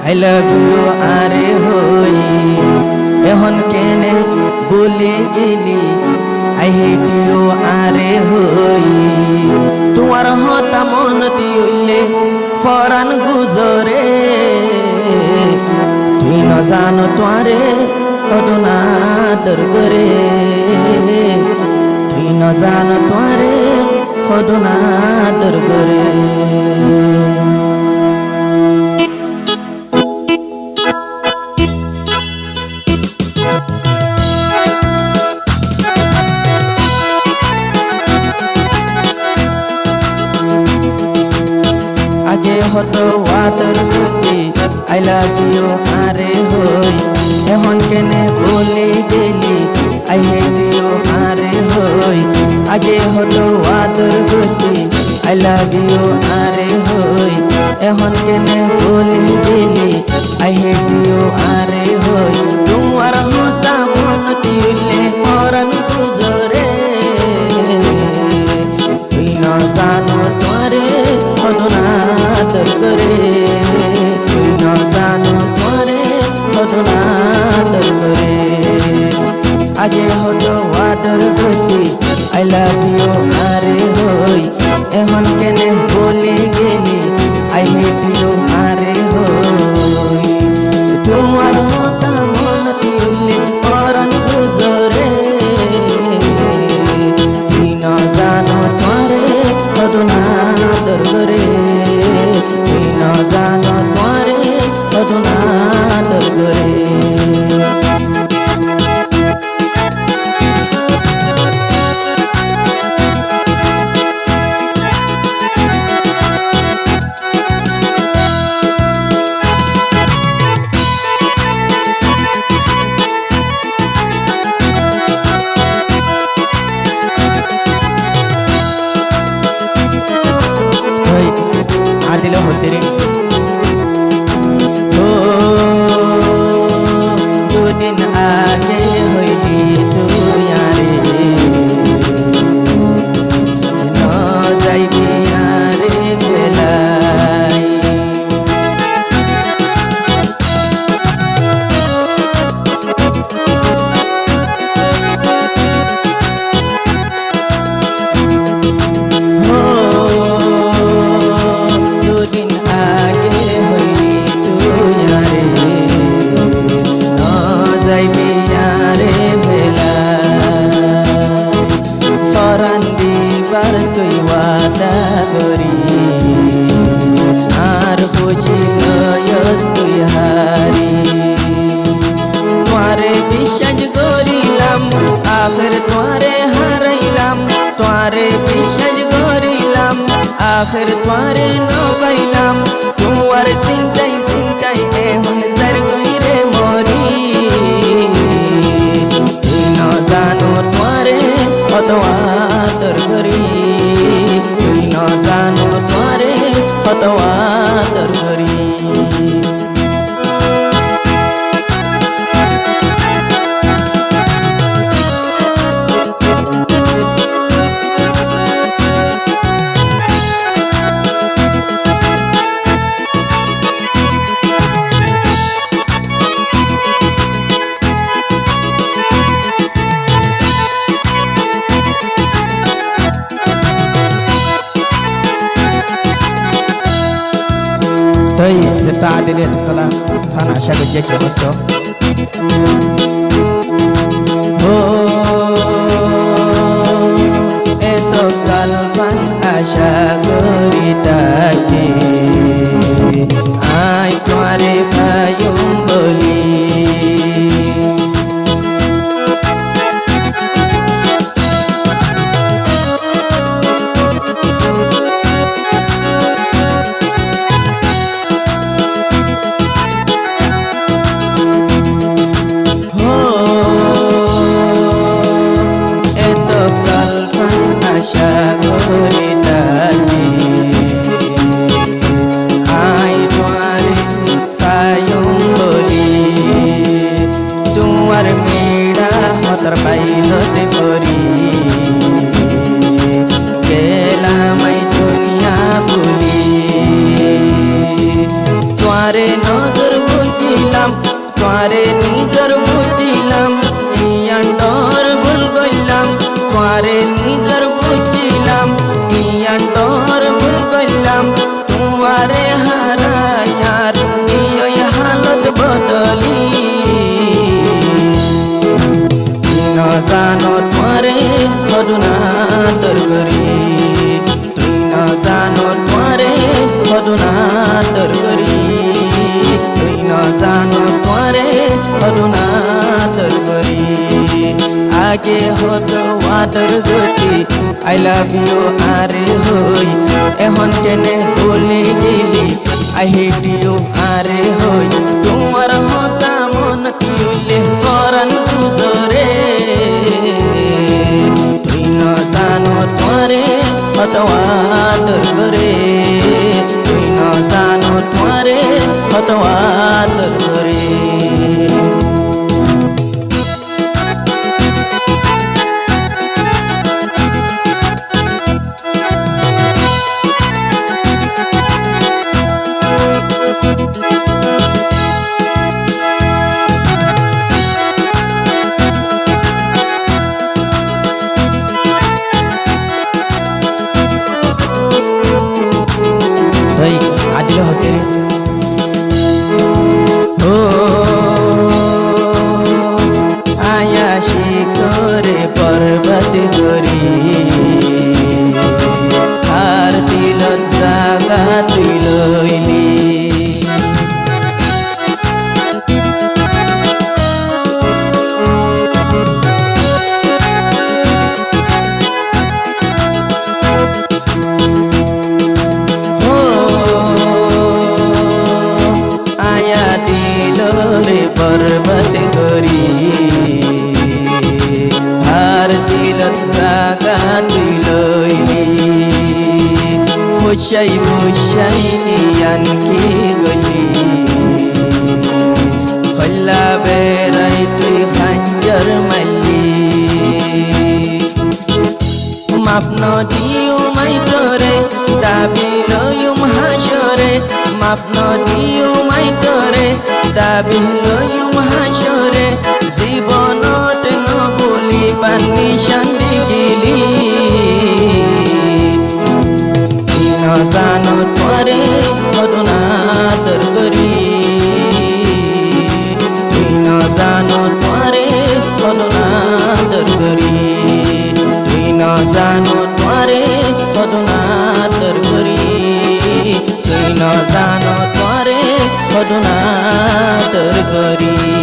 I love you are hoi ehon kene bole geli I hate you are hoi tumar hota mon diulle foran guzore tui na jano tware odona dargore tui na jano tware odona dargore आगे हतो water गुटी I love you are hoi ehon kene bole geli I hate you are hoi आगे हतो water गुटी I love you are hoi ehon kene bole geli I hate you are hoi tumar hota mon diulle moran guzore tui na jano tware odona dargore tui na jano tware odona dargore आगे होतो whether गति I love you are hoi ehon kene bole geli I hate you are hoi tumar hota mon diulle moran guzore tui na jano tware odona dargore tui na jano tware odona dargore आदिलो होते रे ओ जो दिन आगे होइली तू यारे न जाइबी यारे बेलाई তুই ওয়াদা করি আর বুঝি লয়স তুই হারি তোমারে বিশ্বাস করিলাম আখের তোমারে হারাইলাম তোমারে বিশ্বাস করিলাম আখের তোমারে নবাইলাম তোমার চিন্তাই চিন্তাই এখন যার কইরে মরি তুই না জানো তোমারে কত আদর করি তুই না জানো তোমারে কত আদর করি Tei zeta adile tukala fana shago jeke baso eto kalban asha goritake ai tware payum boli Mare no তোয়ারে নিজর বুঝিলাম ইয়ান্ডর ভুল কইলাম তোয়ারে নিজর বুঝিলাম ইয়ান্ডর ভুল কইলাম তোমারে হারায়ার এই হালত বদলি ন জানো তোয়ারে মদুনা তরগরি তুই ন জানো তোয়ারে মদুনা তরগরি তুই ন জানো তোয়ারে মদুনা তরগরি আগে হতো ওয়াটার গতি আই লাভ ইউ আরে হই এখন কেনে বলে গেলি আই হেট ইউ আরে হই তোমার হতা মন কিউলে করন গুজরে তুই ন জানো তোয়ারে হতো ওয়াটার করে তুই ন জানো তোয়ারে হতো ওয়াটার করে आदिल होते रे हो आया शिखरे पर्वत गरी हार दिल जागा तुई लइली पर्वत गरी हार दिलत जागा तुई लइली मुशाई मुशाई आनकी गली कल्ला बेराई तुई खंजर मल्ली माफ न दियो माई तोरे दाबी लयुम हाशरे माफ न दियो माई तोरे दाबी लयुम हाशरे जीवनत न बोली पानी शांति गिली न जानो तोरे मदुना तरगरी तुई न जानो तोरे मदुना तरगरी तुई न जानो तोरे मदुना तरगरी तुई न जानो तोरे मदुना तरगरी।